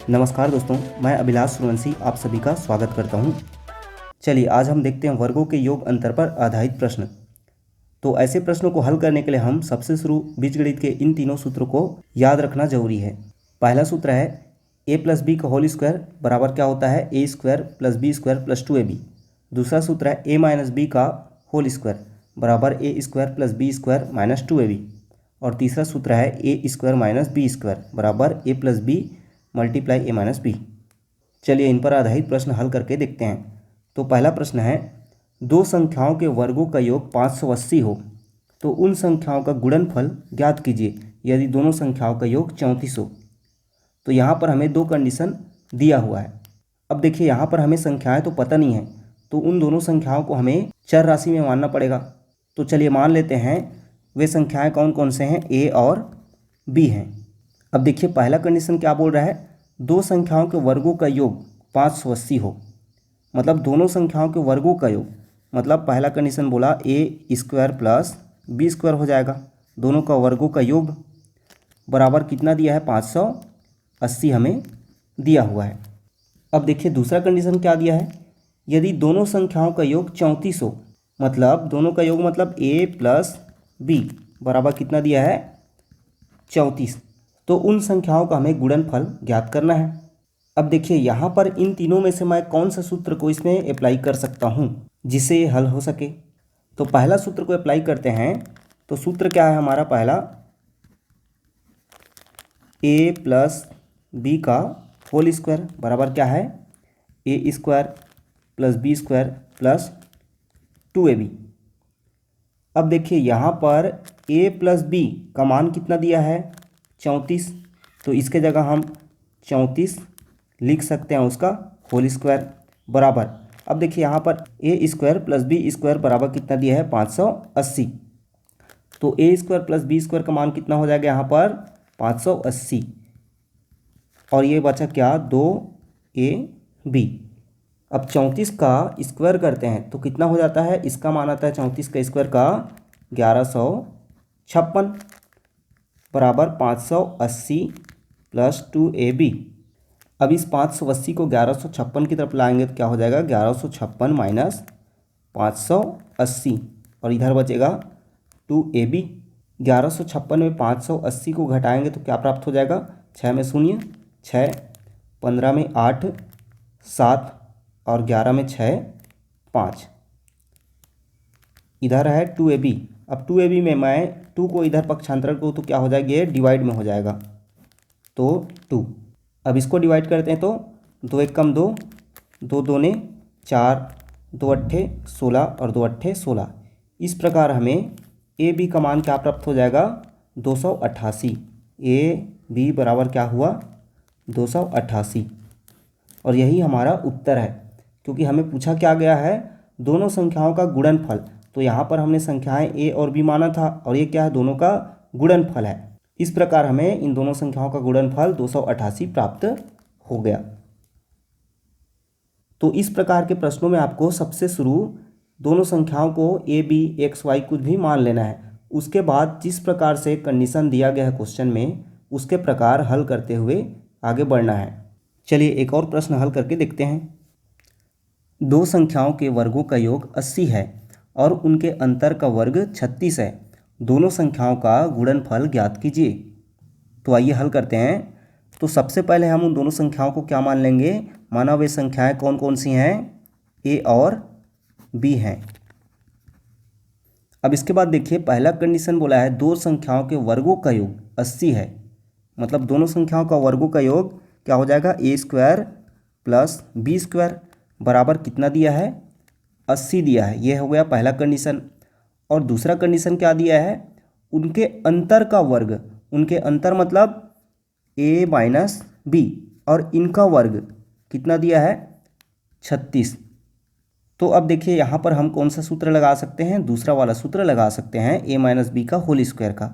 नमस्कार दोस्तों, मैं अभिलाष सूर्यवंशी आप सभी का स्वागत करता हूं। चलिए आज हम देखते हैं वर्गों के योग अंतर पर आधारित प्रश्न। तो ऐसे प्रश्नों को हल करने के लिए हम सबसे शुरू बीजगणित के इन तीनों सूत्रों को याद रखना जरूरी है। पहला सूत्र है a प्लस बी का होल स्क्वायर बराबर क्या होता है A square plus B square plus 2ab। दूसरा सूत्र है a माइनस बी का होल स्क्वायर बराबर A square plus B square minus 2ab। और तीसरा सूत्र है A square minus B square बराबर A plus B multiply A minus B. चलिए इन पर आधारित प्रश्न हल करके देखते हैं। तो पहला प्रश्न है, दो संख्याओं के वर्गों का योग 580 हो तो उन संख्याओं का गुणनफल ज्ञात कीजिए यदि दोनों संख्याओं का योग 34 हो। तो यहाँ पर हमें दो कंडीशन दिया हुआ है। अब देखिए यहाँ पर हमें संख्याएं तो पता नहीं है, तो उन दोनों संख्याओं को हमें चर राशि में मानना पड़ेगा। तो चलिए मान लेते हैं वे संख्याएं कौन कौन से हैं, ए और बी हैं। अब देखिए पहला कंडीशन क्या बोल रहा है, दो संख्याओं के वर्गों का योग 580 हो, मतलब दोनों संख्याओं के वर्गों का योग, मतलब पहला कंडीशन बोला ए स्क्वायर प्लस बी स्क्वायर हो जाएगा, दोनों का वर्गों का योग बराबर कितना दिया है 580 हमें दिया हुआ है। अब देखिए दूसरा कंडीशन क्या दिया है, यदि दोनों संख्याओं का योग 34 हो, मतलब दोनों का योग मतलब ए प्लस बी बराबर कितना दिया है 34, तो उन संख्याओं का हमें गुणनफल ज्ञात करना है। अब देखिए यहाँ पर इन तीनों में से मैं कौन सा सूत्र को इसमें अप्लाई कर सकता हूँ जिससे ये हल हो सके। तो पहला सूत्र को अप्लाई करते हैं। तो सूत्र क्या है हमारा पहला, ए प्लस बी का होल स्क्वायर बराबर क्या है A square plus B square plus 2ab। अब देखिए यहाँ पर a प्लस बी का मान कितना दिया है 34, तो इसके जगह हम 34 लिख सकते हैं उसका होल स्क्वायर बराबर। अब देखिए यहाँ पर ए स्क्वायर प्लस बी स्क्वायर बराबर कितना दिया है 580, तो ए स्क्वायर प्लस बी स्क्वायर का मान कितना हो जाएगा यहाँ पर 580, और ये बचा क्या 2ab। अब 34 का स्क्वायर करते हैं तो कितना हो जाता है, इसका मान आता है 34 का स्क्वायर का 1156 बराबर 580 प्लस 2ab। अब इस 580 को 1156 की तरफ लाएंगे तो क्या हो जाएगा 1156 माइनस 580, और इधर बचेगा 2ab। 1156 में 580 को घटाएंगे तो क्या प्राप्त हो जाएगा, 6 में 0 6, 15 में 8 7 और 11 में 6 5, इधर है 2ab। अब 2ab में मैं 2 को इधर पक्षांतरण को तो क्या हो जाएगा, ये डिवाइड में हो जाएगा तो 2। अब इसको डिवाइड करते हैं तो 2 एक कम 2, 2 दूने 4, 2 अट्ठे 16 और 2 अट्ठे 16। इस प्रकार हमें ए बी का मान क्या प्राप्त हो जाएगा 288। ए बी बराबर क्या हुआ 288, और यही हमारा उत्तर है। क्योंकि हमें पूछा क्या गया है, दोनों संख्याओं का गुणनफल, तो यहाँ पर हमने संख्याएं ए और बी माना था, और ये क्या है दोनों का गुणनफल है। इस प्रकार हमें इन दोनों संख्याओं का गुणनफल 288 प्राप्त हो गया। तो इस प्रकार के प्रश्नों में आपको सबसे शुरू दोनों संख्याओं को ए बी एक्स वाई कुछ भी मान लेना है, उसके बाद जिस प्रकार से कंडीशन दिया गया है क्वेश्चन में उसके प्रकार हल करते हुए आगे बढ़ना है। चलिए एक और प्रश्न हल करके देखते हैं। दो संख्याओं के वर्गों का योग 80 है और उनके अंतर का वर्ग 36 है, दोनों संख्याओं का गुणनफल ज्ञात कीजिए। तो आइए हल करते हैं। तो सबसे पहले हम उन दोनों संख्याओं को क्या मान लेंगे, माना वे संख्याएं कौन कौन सी हैं, ए और बी हैं। अब इसके बाद देखिए पहला कंडीशन बोला है दो संख्याओं के वर्गों का योग 80 है, मतलब दोनों संख्याओं का वर्गों का योग क्या हो जाएगा ए स्क्वायर प्लस बी स्क्वायर बराबर कितना दिया है 80 दिया है। यह हो गया पहला कंडीशन। और दूसरा कंडीशन क्या दिया है, उनके अंतर का वर्ग, उनके अंतर मतलब ए माइनस बी, और इनका वर्ग कितना दिया है 36। तो अब देखिए यहाँ पर हम कौन सा सूत्र लगा सकते हैं, दूसरा वाला सूत्र लगा सकते हैं ए माइनस बी का होल स्क्वायर का।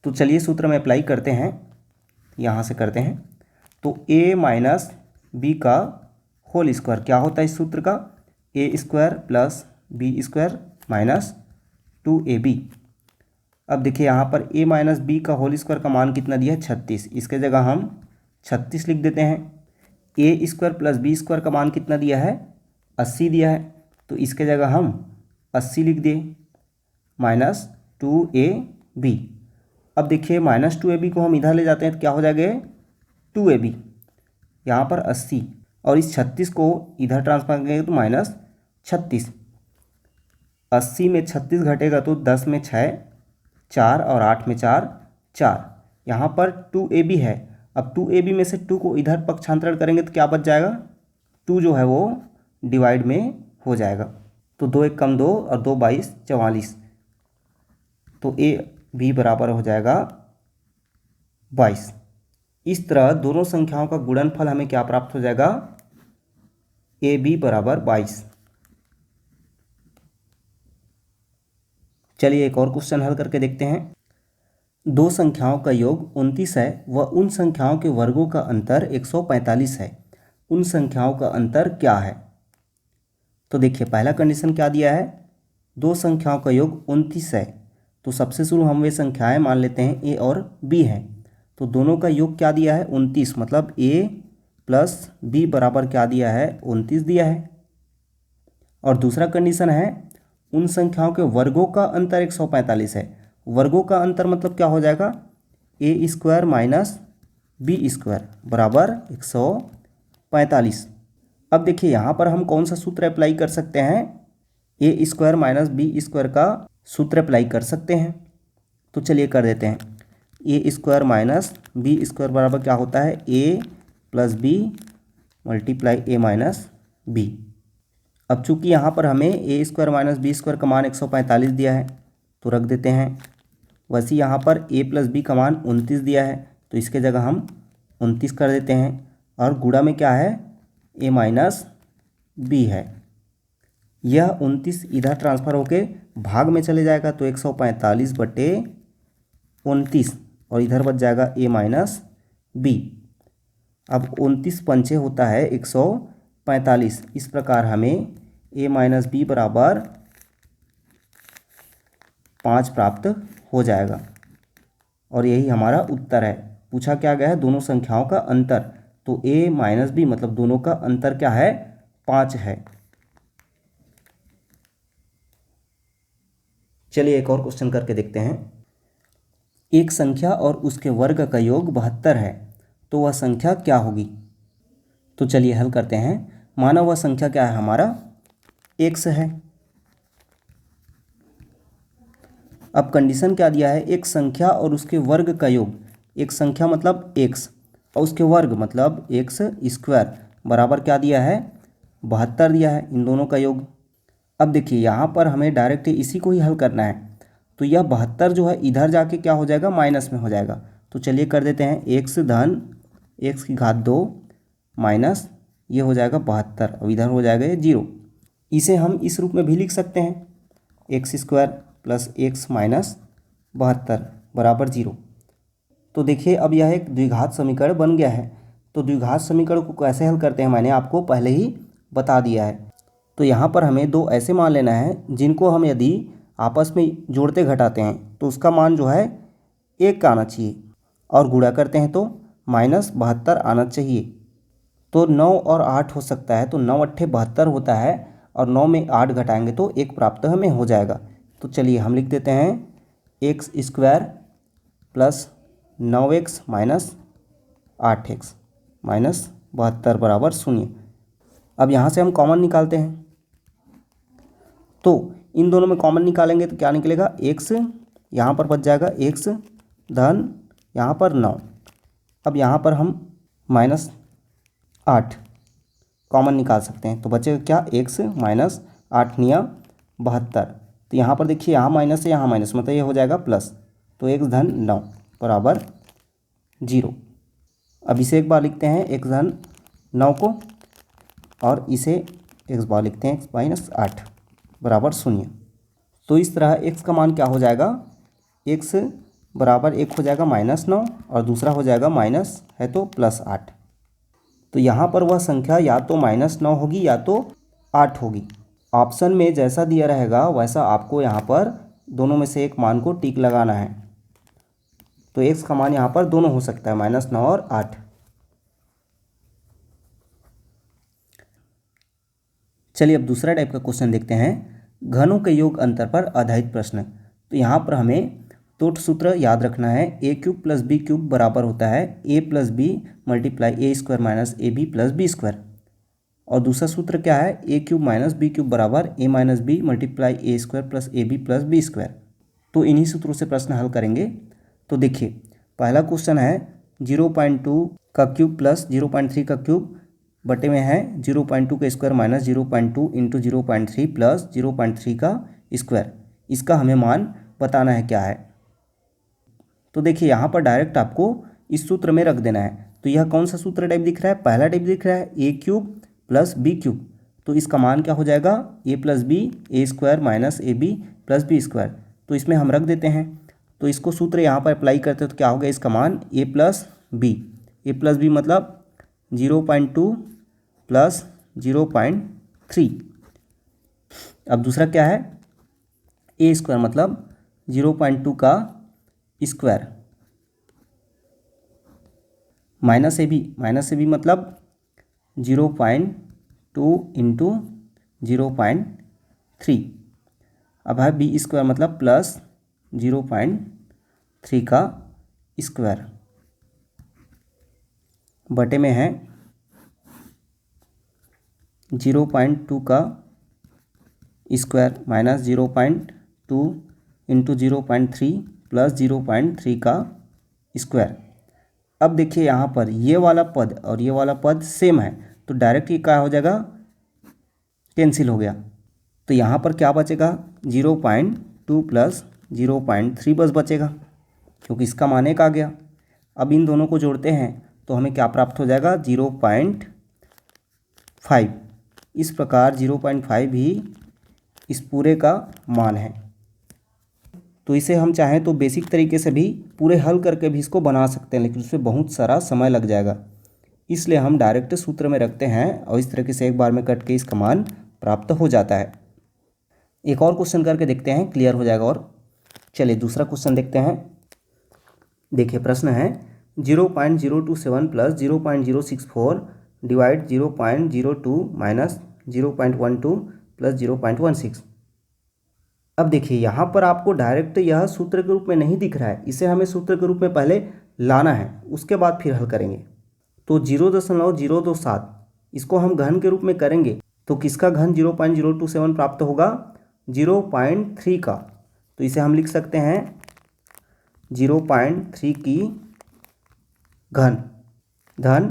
तो चलिए सूत्र में अप्लाई करते हैं, यहाँ से करते हैं। तो ए माइनस बी का होल स्क्वायर क्या होता है इस सूत्र का, A square plus B square minus 2ab। अब देखिए यहाँ पर a माइनस बी का होल स्क्वायर का मान कितना दिया है 36, इसके जगह हम 36 लिख देते हैं। ए स्क्वायर प्लस बी स्क्वायर का मान कितना दिया है, 80 दिया है, तो इसके जगह हम 80 लिख दिए माइनस 2ab। अब देखिए माइनस 2ab को हम इधर ले जाते हैं तो क्या हो जाएगा, 2ab, यहाँ पर 80 और इस 36 को इधर ट्रांसफर करेंगे तो माइनस 36। 80 में 36 घटेगा तो 10 में 6 4 और 8 में 4 4। यहाँ पर 2ab है, अब 2ab में से 2 को इधर पक्षांतरण करेंगे तो क्या बच जाएगा, 2 जो है वो डिवाइड में हो जाएगा, तो 2 एक कम 2 और 2 22 44, तो ए भी बराबर हो जाएगा 22। इस तरह दोनों संख्याओं का गुणनफल हमें क्या प्राप्त हो जाएगा, ए बी बराबर 22। चलिए एक और क्वेश्चन हल करके देखते हैं। दो संख्याओं का योग 29 है व उन संख्याओं के वर्गों का अंतर 145 है, उन संख्याओं का अंतर क्या है। तो देखिए पहला कंडीशन क्या दिया है, दो संख्याओं का योग 29 है, तो सबसे शुरू हम वे संख्याएं मान लेते हैं ए और बी हैं, तो दोनों का योग क्या दिया है 29, मतलब ए प्लस बी बराबर क्या दिया है 29 दिया है। और दूसरा कंडीशन है उन संख्याओं के वर्गों का अंतर 145 है, वर्गों का अंतर मतलब क्या हो जाएगा, ए स्क्वायर माइनस बी स्क्वायर बराबर 145। अब देखिए यहाँ पर हम कौन सा सूत्र अप्लाई कर सकते हैं, ए स्क्वायर माइनस बी स्क्वायर का सूत्र अप्लाई कर सकते हैं, तो चलिए कर देते हैं। ए स्क्वायर माइनस बी स्क्वायर बराबर क्या होता है, A plus B multiply A minus B. अब चूंकि यहाँ पर हमें ए स्क्वायर माइनस बी स्क्वायर का मान 145 दिया है तो रख देते हैं, वैसे यहाँ पर ए प्लस बी का मान 29 दिया है तो इसके जगह हम 29 कर देते हैं, और गुणा में क्या है ए माइनस बी है। यह 29 इधर ट्रांसफ़र होके भाग में चले जाएगा तो 145 बटे 29 और इधर बच जाएगा ए माइनस बी। अब 29 पंचे होता है 145, इस प्रकार हमें ए माइनस बी बराबर 5 प्राप्त हो जाएगा और यही हमारा उत्तर है। पूछा क्या गया है, दोनों संख्याओं का अंतर, तो ए माइनस बी मतलब दोनों का अंतर क्या है 5 है। चलिए एक और क्वेश्चन करके देखते हैं। एक संख्या और उसके वर्ग का योग 72 है, तो वह संख्या क्या होगी। तो चलिए हल करते हैं। माना वह संख्या क्या है हमारा x है। अब कंडीशन क्या दिया है, एक संख्या और उसके वर्ग का योग, एक संख्या मतलब x और उसके वर्ग मतलब x स्क्वायर बराबर क्या दिया है 72 दिया है, इन दोनों का योग। अब देखिए यहाँ पर हमें डायरेक्ट इसी को ही हल करना है, तो यह 72 जो है इधर जाके क्या हो जाएगा माइनस में हो जाएगा, तो चलिए कर देते हैं x धन x की घात 2 माइनस ये हो जाएगा 72 और इधर हो जाएगा ये 0। इसे हम इस रूप में भी लिख सकते हैं, x square plus x minus 72 बराबर 0। तो देखिए अब यह एक द्विघात समीकरण बन गया है। तो द्विघात समीकरण को कैसे हल करते हैं मैंने आपको पहले ही बता दिया है। तो यहाँ पर हमें दो ऐसे मान लेना है जिनको हम यदि आपस में जोड़ते घटाते हैं तो उसका मान जो है 1 का आना चाहिए, और गुणा करते हैं तो माइनस 72 आना चाहिए। तो 9 और 8 हो सकता है, तो 9 अट्ठे 72 होता है और 9 में 8 घटाएंगे तो 1 प्राप्त हमें हो जाएगा। तो चलिए हम लिख देते हैं x square plus 9x minus 8x minus 72 बराबर 0। अब यहाँ से हम कॉमन निकालते हैं, तो इन दोनों में कॉमन निकालेंगे तो क्या निकलेगा, x यहाँ पर बच जाएगा x धन यहाँ पर 9। अब यहाँ पर हम माइनस 8 कॉमन निकाल सकते हैं, तो बचेगा क्या x माइनस 8 निया 72। तो यहाँ पर देखिए यहाँ माइनस है यहाँ माइनस, मतलब ये हो जाएगा प्लस, तो x धन 9 बराबर 0। अब इसे एक बार लिखते हैं x धन 9 को, और इसे x बार लिखते हैं x माइनस 8 बराबर 0। तो इस तरह x का मान क्या हो जाएगा, x बराबर एक हो जाएगा माइनस 9 और दूसरा हो जाएगा माइनस है तो प्लस 8। तो यहाँ पर वह संख्या या तो -9 होगी या तो 8 होगी। ऑप्शन में जैसा दिया रहेगा वैसा आपको यहाँ पर दोनों में से एक मान को टिक लगाना है। तो x का मान यहाँ पर दोनों हो सकता है -9 और 8। चलिए अब दूसरा टाइप का क्वेश्चन देखते हैं, घनों के योग अंतर पर आधारित प्रश्न। तो यहाँ पर हमें तो सूत्र याद रखना है, A cube plus B cube बराबर होता है A plus B multiply A square minus A B plus B square. और दूसरा सूत्र क्या है, A cube minus B cube बराबर A minus B multiply A square plus A B plus B square. तो इन्हीं सूत्रों से प्रश्न हल करेंगे। तो देखिए पहला क्वेश्चन है 0.2 का क्यूब प्लस 0.3 का क्यूब बटे में है 0.2 का स्क्वायर माइनस 0.2 इंटू 0.3 प्लस 0.3 का स्क्वायर। इसका हमें मान बताना है क्या है। तो देखिए यहाँ पर डायरेक्ट आपको इस सूत्र में रख देना है। तो यह कौन सा सूत्र टाइप दिख रहा है, पहला टाइप दिख रहा है A cube plus B cube. तो इसका मान क्या हो जाएगा, A plus B A square minus A B plus B square. तो इसमें हम रख देते हैं। तो इसको सूत्र यहाँ पर अप्लाई करते हैं तो क्या होगा, इसका मान ए प्लस बी मतलब 0.2 प्लस 0.3। अब दूसरा क्या है, ए स्क्वायर मतलब 0.2 का स्क्वायर माइनस ए बी मतलब 0.2 इंटू 0.3। अब है बी स्क्वायर मतलब प्लस 0.3 का स्क्वायर बटे में है 0.2 का स्क्वायर माइनस 0.2 इंटू 0.3 प्लस 0.3 का स्क्वायर। अब देखिए यहाँ पर ये वाला पद और ये वाला पद सेम है, तो डायरेक्ट ये क्या हो जाएगा, कैंसिल हो गया। तो यहाँ पर क्या बचेगा, 0.2 प्लस 0.3 बस बचेगा, क्योंकि इसका मान 1 आ गया। अब इन दोनों को जोड़ते हैं तो हमें क्या प्राप्त हो जाएगा, 0.5। इस प्रकार 0.5 ही इस पूरे का मान है। तो इसे हम चाहें तो बेसिक तरीके से भी पूरे हल करके भी इसको बना सकते हैं, लेकिन उसमें बहुत सारा समय लग जाएगा। इसलिए हम डायरेक्ट सूत्र में रखते हैं और इस तरीके से एक बार में कट के इसका मान प्राप्त हो जाता है। एक और क्वेश्चन करके देखते हैं, क्लियर हो जाएगा। और चलिए दूसरा क्वेश्चन देखते हैं। देखिए प्रश्न है 0.027 प्लस 0.064 डिवाइड 0.02 माइनस 0.12 प्लस 0.16। अब देखिए यहाँ पर आपको डायरेक्ट यह सूत्र के रूप में नहीं दिख रहा है, इसे हमें सूत्र के रूप में पहले लाना है, उसके बाद फिर हल करेंगे। तो 0.027 इसको हम घन के रूप में करेंगे तो किसका घन 0.027 प्राप्त होगा, 0.3 का। तो इसे हम लिख सकते हैं 0.3 की धन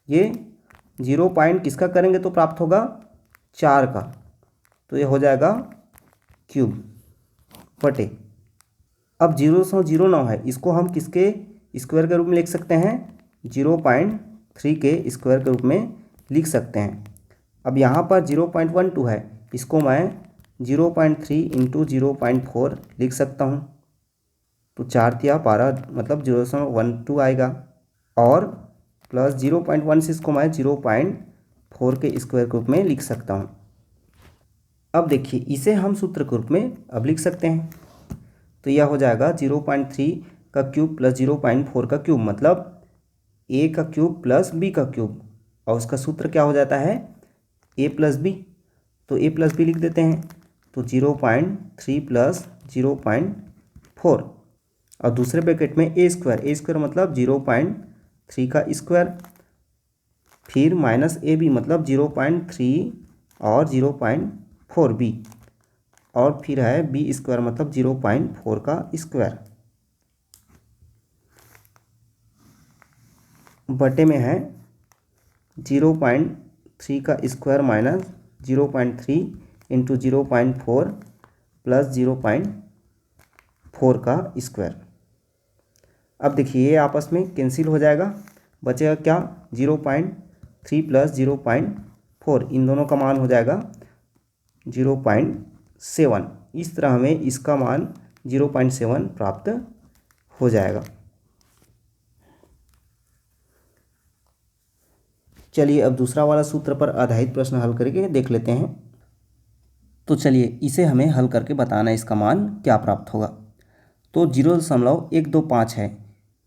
ये 0 पॉइंट किसका करेंगे तो प्राप्त होगा 4 का। तो ये हो जाएगा क्यूब बटे। अब 0.09 है, इसको हम किसके स्क्वायर के रूप में लिख सकते हैं, 0.3 के स्क्वायर के रूप में लिख सकते हैं। अब यहाँ पर 0.12 है, इसको मैं 0.3 इंटू 0.4 लिख सकता हूँ। तो 4 या 12 मतलब 0.12 आएगा। और प्लस 0.16 को मैं 0.4 के स्क्वायर के रूप में लिख सकता हूँ। अब देखिए इसे हम सूत्र के रूप में अब लिख सकते हैं। तो यह हो जाएगा 0.3 का क्यूब प्लस 0.4 का क्यूब मतलब ए का क्यूब प्लस बी का क्यूब, और उसका सूत्र क्या हो जाता है, ए प्लस बी। तो ए प्लस बी लिख देते हैं। तो 0.3 प्लस 0.4 और दूसरे ब्रैकेट में ए स्क्वायर मतलब 0.3 का स्क्वायर, फिर माइनस ए बी मतलब 0.3 और 0.4 बी, और फिर है बी स्क्वायर मतलब 0.4 का स्क्वायर बटे में है 0.3 का स्क्वायर माइनस 0.3 इंटू 0.4 प्लस 0.4 का स्क्वायर। अब देखिए ये आपस में कैंसिल हो जाएगा, बचेगा क्या, 0.3 प्लस 0.4, इन दोनों का मान हो जाएगा 0.7। इस तरह हमें इसका मान 0.7 प्राप्त हो जाएगा। चलिए अब दूसरा वाला सूत्र पर आधारित प्रश्न हल करके देख लेते हैं। तो चलिए इसे हमें हल करके बताना है इसका मान क्या प्राप्त होगा। तो 0.125 है,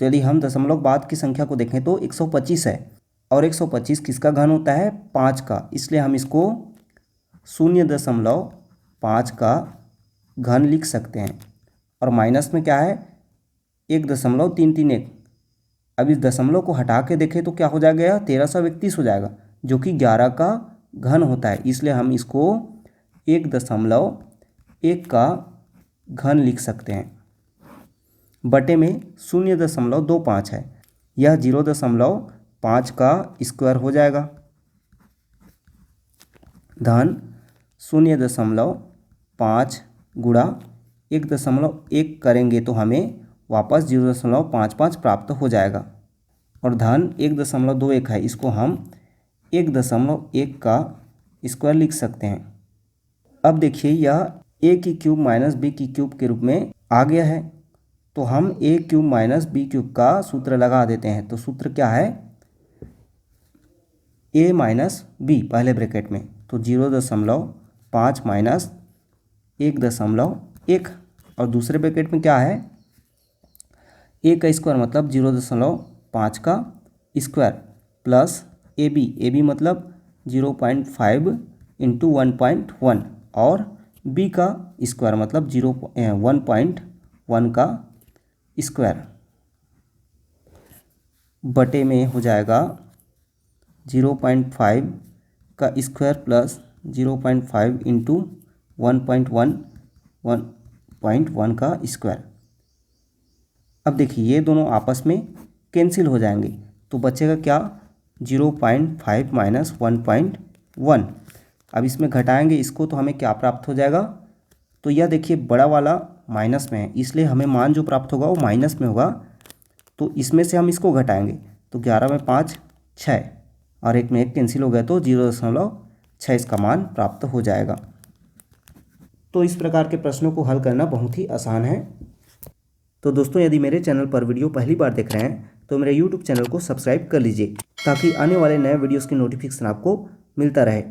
तो यदि हम दशमलव बाद की संख्या को देखें तो 125 है, और 125 किसका घन होता है, 5 का। इसलिए हम इसको 0.5 का घन लिख सकते हैं। और माइनस में क्या है 1.331। अब इस दशमलव को हटा के देखें तो क्या हो जाएगा 1331 हो जाएगा, जो कि 11 का घन होता है। इसलिए हम इसको 1.1 का घन लिख सकते हैं। बटे में 0.25 है, यह 0.5 का स्क्वायर हो जाएगा। धन 0.5 गुणा 1.1 करेंगे तो हमें वापस 0.55 प्राप्त हो जाएगा। और धन 1.21 है, इसको हम 1.1 का स्क्वायर लिख सकते हैं। अब देखिए यह a की क्यूब माइनस बी की क्यूब के रूप में आ गया है, तो हम a cube minus B cube का सूत्र लगा देते हैं। तो सूत्र क्या है a माइनस बी पहले ब्रैकेट में, तो 0.5 माइनस 1.1 और दूसरे ब्रैकेट में क्या है a का स्क्वायर मतलब 0.5 का स्क्वायर प्लस ए बी मतलब 0.5 इंटू 1.1 और b का स्क्वायर मतलब 1.1 का स्क्वायर बटे में हो जाएगा 0.5 का स्क्वायर प्लस 0.5 इंटू 1.1 का स्क्वायर। अब देखिए ये दोनों आपस में कैंसिल हो जाएंगे, तो बचेगा क्या 0.5 माइनस 1.1। अब इसमें घटाएंगे इसको तो हमें क्या प्राप्त हो जाएगा, तो यह देखिए बड़ा वाला माइनस में है, इसलिए हमें मान जो प्राप्त होगा वो माइनस में होगा। तो इसमें से हम इसको घटाएंगे तो 11 में 5 6 और एक में एक कैंसिल हो गया, तो 0.6 इसका मान प्राप्त हो जाएगा। तो इस प्रकार के प्रश्नों को हल करना बहुत ही आसान है। तो दोस्तों यदि मेरे चैनल पर वीडियो पहली बार देख रहे हैं तो मेरे YouTube चैनल को सब्सक्राइब कर लीजिए, ताकि आने वाले नए वीडियोस की नोटिफिकेशन आपको मिलता रहे।